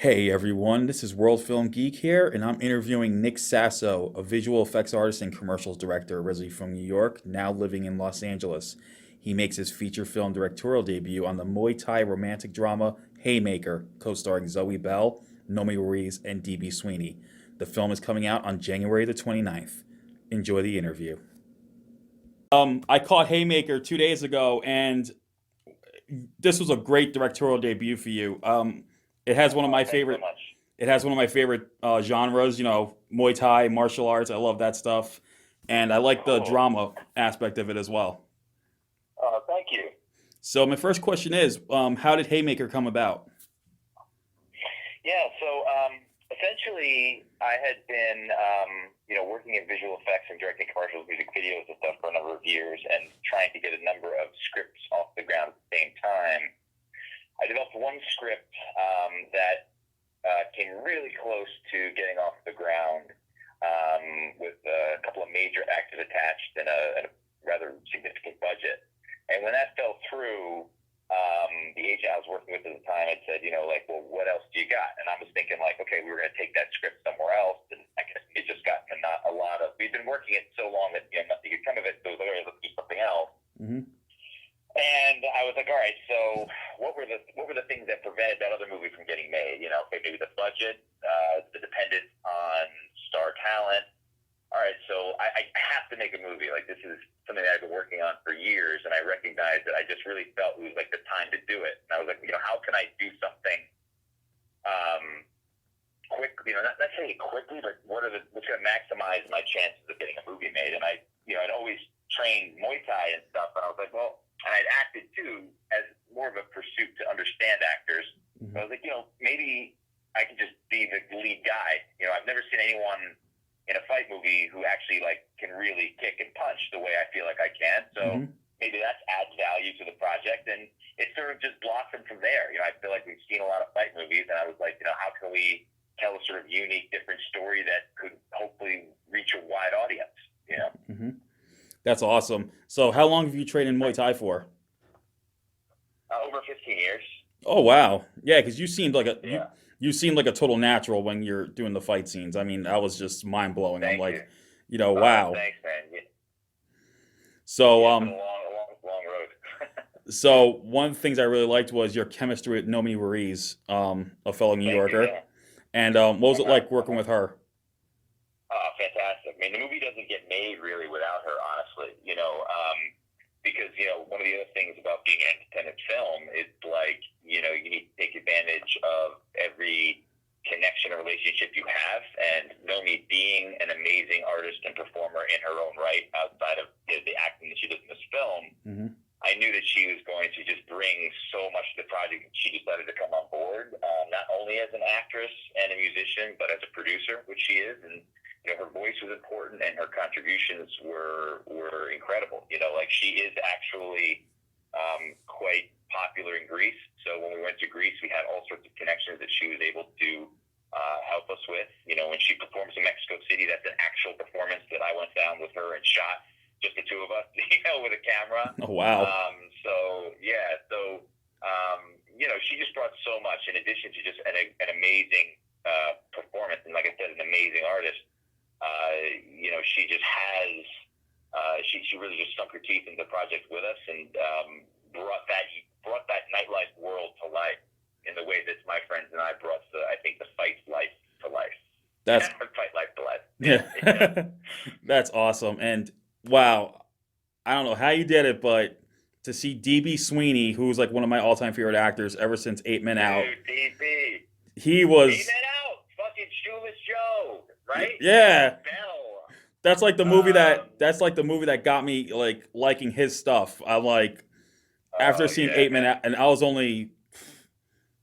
Hey everyone, this is World Film Geek here, and I'm interviewing Nick Sasso, a visual effects artist and commercials director originally from New York, now living in Los Angeles. He makes his feature film directorial debut on the Muay Thai romantic drama Haymaker, co-starring Zoe Bell, Nomi Ruiz, and DB Sweeney. The film is coming out on January the 29th. Enjoy the interview. I caught Haymaker 2 days ago, and this was a great directorial debut for you. It has one of Oh, my thanks so favorite much. It has one of my favorite genres, Muay Thai, martial arts. I love that stuff. And I like the Cool. drama aspect of it as well. Thank you. So my first question is, how did Haymaker come about? Yeah, so essentially, I had been, working in visual effects and directing commercials, music videos, and stuff for a number of years, and trying to get a number of scripts off the ground at the same time. I developed one script that came really close to getting off the ground with a couple of major actors attached and a rather significant budget. And when that fell through, the agent I was working with at the time had said, well, what else do you got? And I was thinking, okay, we were going to take that script somewhere else. And I guess it just gotten not a lot of, we've been working it so long that, nothing could come of it. So there was looking for something else. Hmm. And I was like, all right, so what were the things that prevented that other movie from getting made? Okay, maybe the budget, the dependence on star talent. All right, so I have to make a movie. Like, this is something that I've been working on for years, and I recognized that I just really felt it was like the time to do it. And I was like, how can I do something quickly? Not necessarily quickly, but what's going to maximize my chances of getting a movie made? And I'd always trained Muay Thai and stuff, and I was like, well, and I'd acted too as more of a pursuit to understand actors. Hmm. So I was like, maybe I can just be the lead guy. I've never seen anyone in a fight movie who actually can really kick and punch the way I feel like I can. So Hmm. maybe that adds value to the project, and it sort of just blossomed from there. I feel like we've seen a lot of fight movies, and I was like, how can we tell a sort of unique, different story that could hopefully reach a wide audience? Hmm. That's awesome. So how long have you trained in Muay Thai for? Over 15 years. Oh wow, yeah, because you seemed like a you Yeah. you seemed like a total natural when you're doing the fight scenes. I mean, that was just mind blowing. I'm Thank you. like, wow. Thanks, man. Yeah, So yeah, it's been a long road. So one of the things I really liked was your chemistry with Nomi Ruiz, a fellow New Thank you. Yorker. Yeah. And what was it Uh-huh. like working with her? Fantastic. I mean, the movie doesn't get made really without her, honestly. Because one of the other things about being an independent film is you need to take advantage of every connection or relationship you have. And Nomi being an amazing artist and performer in her own right, outside of the acting that she does in this film, Hmm. I knew that she was going to just bring so much to the project. She decided to come on board, not only as an actress and a musician, but as a producer, which she is. And her voice was important, and her contributions were incredible. She is actually quite popular in Greece. So when we went to Greece, we had all sorts of connections that she was able to help us with. When she performs in Mexico City, that's an actual performance that I went down with her and shot, just the two of us, with a camera. Oh wow. She just brought so much in addition to just an amazing performance, and like I said, an amazing artist. She just has she really just sunk her teeth into the project with us, and brought that nightlife world to life in the way that my friends and I brought I think the fight life to life. That's Fight life to life. Yeah. yeah. That's awesome. And wow, I don't know how you did it, but to see DB Sweeney, who's like one of my all-time favorite actors ever since Eight Men Out, Dude, DB. he Amen was out. Fucking Shoeless Joe, right? yeah. Bell. That's like the movie that got me like liking his stuff. I'm like after Oh seeing yeah, Eight Men man. Out, and I was only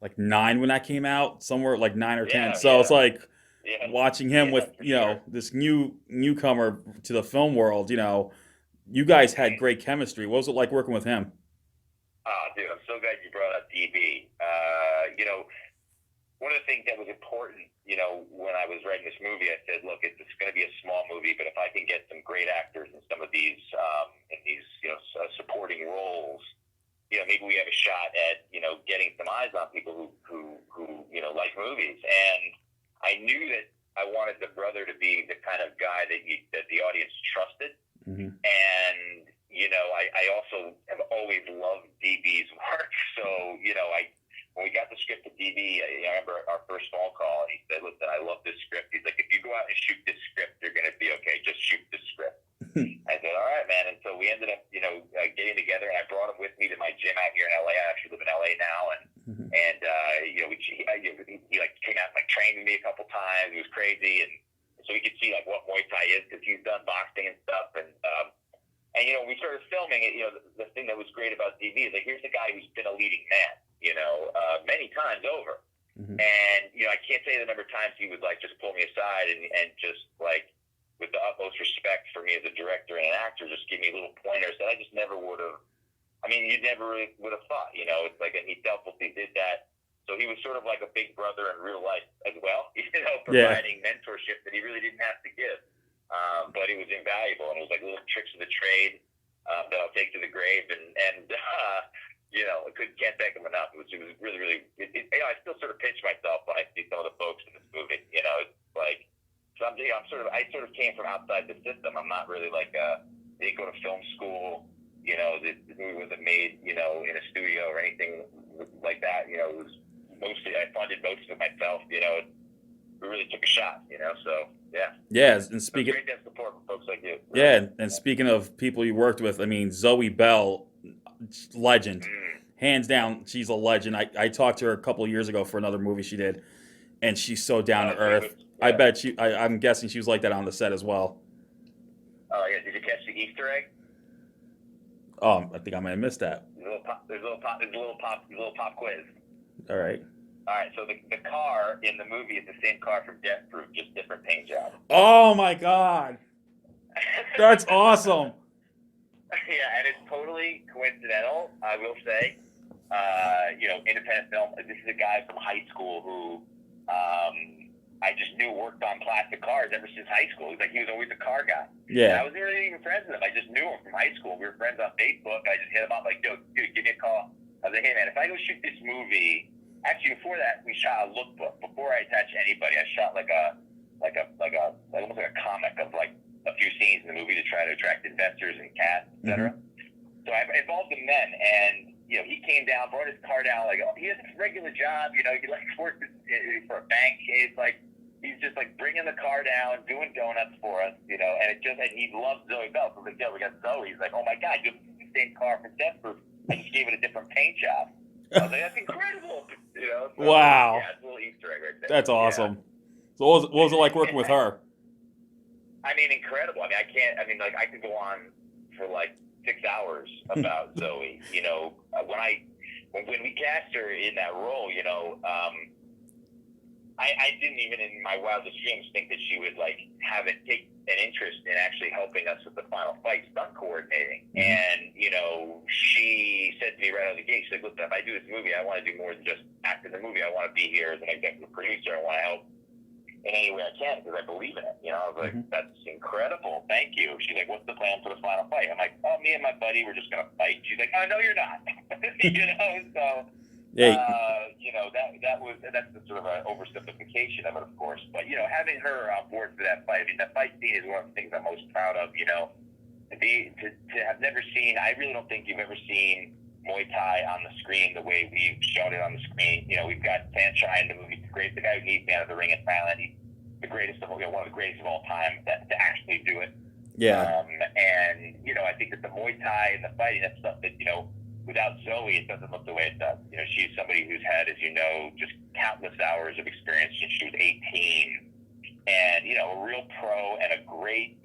like 9 when that came out, somewhere like 9 or 10. Yeah, So it's yeah, like yeah, watching him yeah, with for sure. this newcomer to the film world. You guys had Mhm. great chemistry. What was it like working with him? Oh, dude, I'm so glad you brought up DB. One of the things that was important, when I was writing this movie, I said, look, it's going to be a small movie, but if I can get some great actors in some of these, supporting roles, maybe we have a shot at, getting some eyes on people who like movies. And I knew that I wanted the brother to be the kind of guy that the audience trusted. Mm-hmm. And, I also have always loved DB's work. So, when we got the script to DB, I remember our first phone call, and he said, listen, I love this script. He's like, if you go out and shoot this script, you're going to be okay. Just shoot this script. I said, all right, man. And so we ended up, getting together, and I brought him with me to my gym out here in LA. I actually live in LA now. He came out and trained with me a couple times. It was crazy. And so we could see what Muay Thai is, because he's done boxing and stuff. And we started filming it. The thing that was great about DB is here's a guy who's been a leading man, many times over. Mm-hmm. And, I can't say the number of times he would just pull me aside and just with the utmost respect for me as a director and an actor, just give me little pointers that I just never would have. I mean, you never really would have thought, it's and he selflessly did that. So he was sort of like a big brother in real life as well, providing mentorship that he really didn't have to give. But it was invaluable, and it was little tricks of the trade that I'll take to the grave, I can't thank him enough. It was really, really. I still sort of pinch myself when I see some of the folks in this movie. So I sort of came from outside the system. I'm not really didn't go to film school. The movie wasn't made, in a studio or anything like that. It was mostly I funded most of it myself. We really took a shot. So yeah. Yeah, and speaking. Great to have support from folks like you. Yeah, and speaking of people you worked with, I mean, Zoe Bell, legend. Hands down, she's a legend. I talked to her a couple of years ago for another movie she did, and she's so down to earth. Yeah. I bet I'm guessing she was like that on the set as well. Oh yeah, did you catch the Easter egg? Oh, I think I might have missed that. There's a little pop quiz. All right. So the car in the movie is the same car from Death Proof, just different paint job. Oh my God, that's awesome. Yeah, and it's totally coincidental, I will say. Independent film. This is a guy from high school who I just knew worked on plastic cars ever since high school. He was always a car guy. Yeah. And I wasn't really even friends with him. I just knew him from high school. We were friends on Facebook. I just hit him up yo, dude, give me a call. I was like, hey man, if I go shoot this movie. Actually, before that, we shot a lookbook. Before I attached anybody, I shot almost like a comic of a few scenes in the movie to try to attract investors and cast, etc. Mm-hmm. So I involved him then, and he came down, brought his car down. He has a regular job. He works for a bank. He's just bringing the car down, doing donuts for us. And he loves Zoe Bell. So we got Zoe. He's like, oh my God, you have the same car from Death Proof. I just gave it a different paint job. I was like, that's incredible. So, wow. Yeah, it's a little Easter egg right there. That's awesome. Yeah. So what was it like working with her? I mean, incredible. I could go on for 6 hours about Zoe. When we cast her in that role, I didn't even in my wildest dreams think that she would take an interest in actually helping us with the final fight, stunt coordinating. Mm-hmm. And she said to me right out of the gate, she's like, listen, if I do this movie, I want to do more than just act in the movie. I want to be here as an executive producer. I want to help in any way I can because I believe in it. I was like, that's incredible. Thank you. She's like, what's the plan for the final fight? I'm like, oh, me and my buddy, we're just going to fight. She's like, oh, no, you're not. So... that's the sort of an oversimplification of it, of course. But, having her on board for that fight, that fight scene is one of the things I'm most proud of, to have never seen, I really don't think you've ever seen Muay Thai on the screen the way we've shot it on the screen. We've got Sanshine, the movie, the guy who needs me out of the ring in Thailand. He's the greatest of one of the greatest of all time to actually do it. Yeah. And, I think that the Muay Thai and the fighting, that's stuff that, without Zoe, it doesn't look the way it does. She's somebody who's had, as you know, just countless hours of experience since she was 18, and a real pro and a great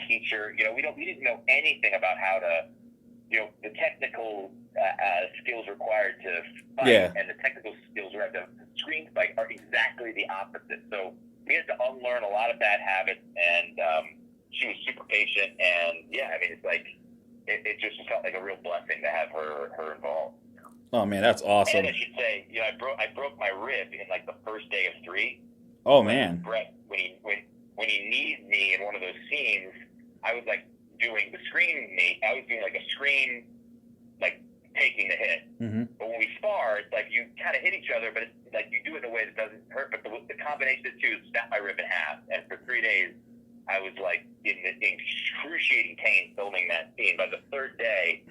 teacher. We didn't know anything about how to, the technical skills required to fight and the technical skills required to screen fight are exactly the opposite. So we had to unlearn a lot of bad habits, and she was super patient, and it just felt like a real blessing to have her involved. Oh man, that's awesome. And I should say, I broke my rib in the first day of 3. Oh man. Brett, when he needed me in one of those scenes, I was doing the screen mate. I was doing a screen taking But when we spar, it's like you kind of hit each other, but it's like you do it in a way that doesn't hurt. But the combination of the two snapped my rib in half. And for 3 days, I was like in excruciating pain filming that scene. By the third day,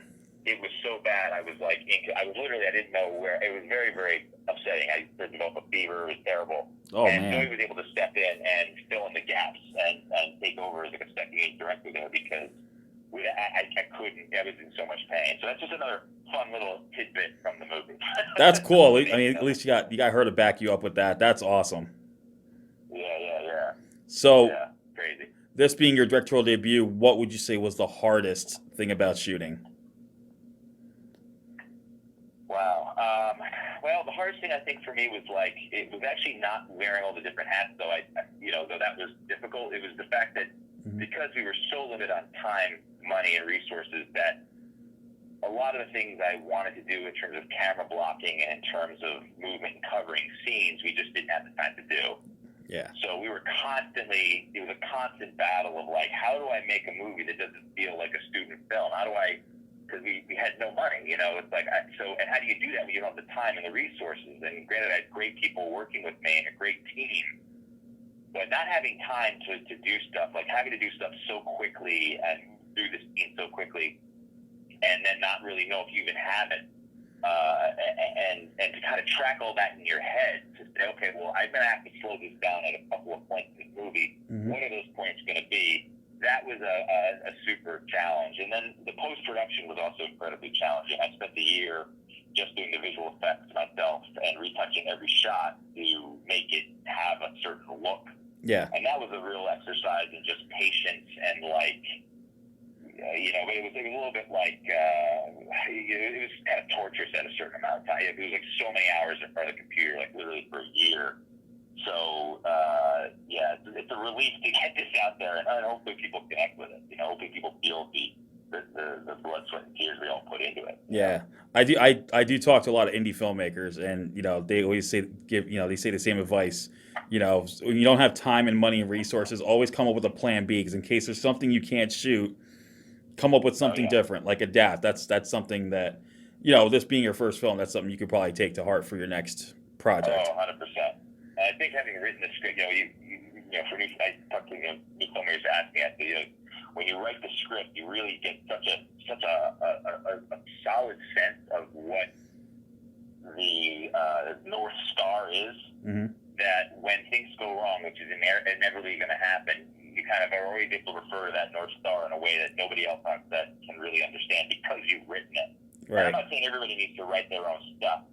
it was so bad. I was like, I didn't know where. It was very, very upsetting. I developed a fever. It was terrible. Oh, and man. Zoe was able to step in and fill in the gaps and take over as like a second aid director there because I couldn't. I was in so much pain. So that's just another fun little tidbit from the movie. That's cool. I mean, at least you got her to back you up with that. That's awesome. Yeah. So, Yeah, crazy. This being your directorial debut, what would you say was the hardest thing about shooting? Wow. Well, the hardest thing I think for me was like it was actually not wearing all the different hats. Though though that was difficult. It was the fact that because we were so limited on time, money, and resources, that a lot of the things I wanted to do in terms of camera blocking and in terms of movement and covering scenes, we just didn't have the time to do. Yeah. So it was a constant battle of like, how do I make a movie that doesn't feel like a student film? Because we had no money, it's like, and how do you do that when you don't have the time and the resources? And granted, I had great people working with me and a great team, but not having time to do stuff, like having to do stuff so quickly and do the scene so quickly, and then not really know if you even have it, and to kind of track all that in your head to say, okay, well, I'm going to have to slow this down at a couple of points in the movie. What are those points going to be? That was a super challenge. And then the post-production was also incredibly challenging. I spent the year just doing the visual effects myself and retouching every shot to make it have a certain look. Yeah. And that was a real exercise in just patience and like, it was a little bit like, it was kind of torturous at a certain amount of time. It was like so many hours in front of the computer, like literally for a year. So, it's a relief to get this out there, and hopefully people connect with it. Hopefully people feel the blood, sweat, and tears we all put into it. Yeah, I do talk to a lot of indie filmmakers, and they always they say the same advice. When you don't have time and money and resources, always come up with a plan B, because in case there's something you can't shoot, come up with something different, like adapt. That's something that, this being your first film, that's something you could probably take to heart for your next project. Oh, 100%. And I think having written the script, I talked to new filmmakers asking me, when you write the script, you really get such a solid sense of what the North Star is, that when things go wrong, which is inevitably going to happen, you kind of are always able to refer to that North Star in a way that nobody else on set can really understand because you've written it. Right. And I'm not saying everybody needs to write their own stuff,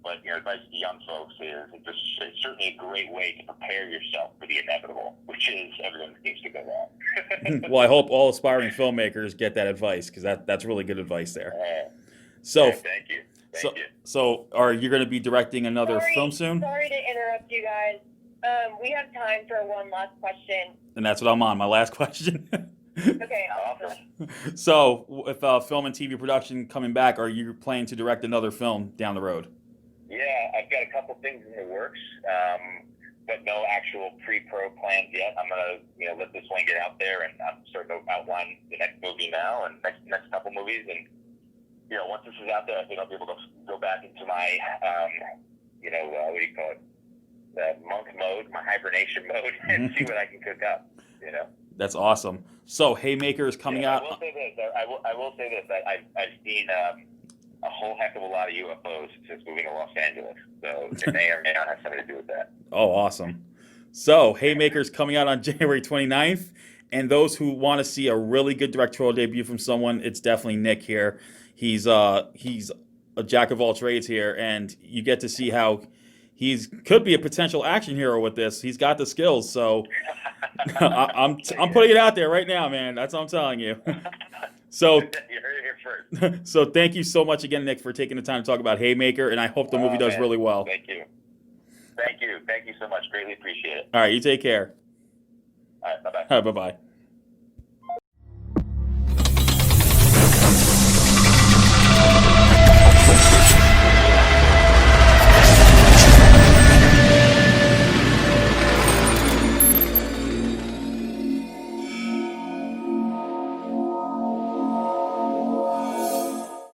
but advice to young folks is it's certainly a great way to prepare yourself for the inevitable, which is everything seems to go wrong. Well, I hope all aspiring filmmakers get that advice, because that's really good advice there. So, thank you. So, are you going to be directing another film soon? Sorry to interrupt you guys. We have time for one last question. And that's what I'm on, my last question. Okay, awesome. So, with film and TV production coming back, are you planning to direct another film down the road? Yeah, I've got a couple things in the works, but no actual pre-pro plans yet. I'm gonna, let this one get out there, and I'm starting to outline the next movie now and next couple movies. And once this is out there, I think I'll be able to go back into my, what do you call it? Monk mode, my hibernation mode, and see what I can cook up. That's awesome. So, Haymaker is coming out. I will say this. I will say this. I've seen a whole heck of a lot of UFOs since moving to Los Angeles, so it may or may not have something to do with that. Oh, awesome. So, Haymaker's coming out on January 29th, and those who want to see a really good directorial debut from someone, it's definitely Nick here. He's a jack of all trades here, and you get to see how could be a potential action hero with this. He's got the skills, so I'm putting it out there right now, man. That's what I'm telling you. So, you heard it here first. So thank you so much again, Nick, for taking the time to talk about Haymaker, and I hope the movie does really well. Thank you so much. Greatly appreciate it. All right, you take care. All right, bye-bye. All right, bye-bye.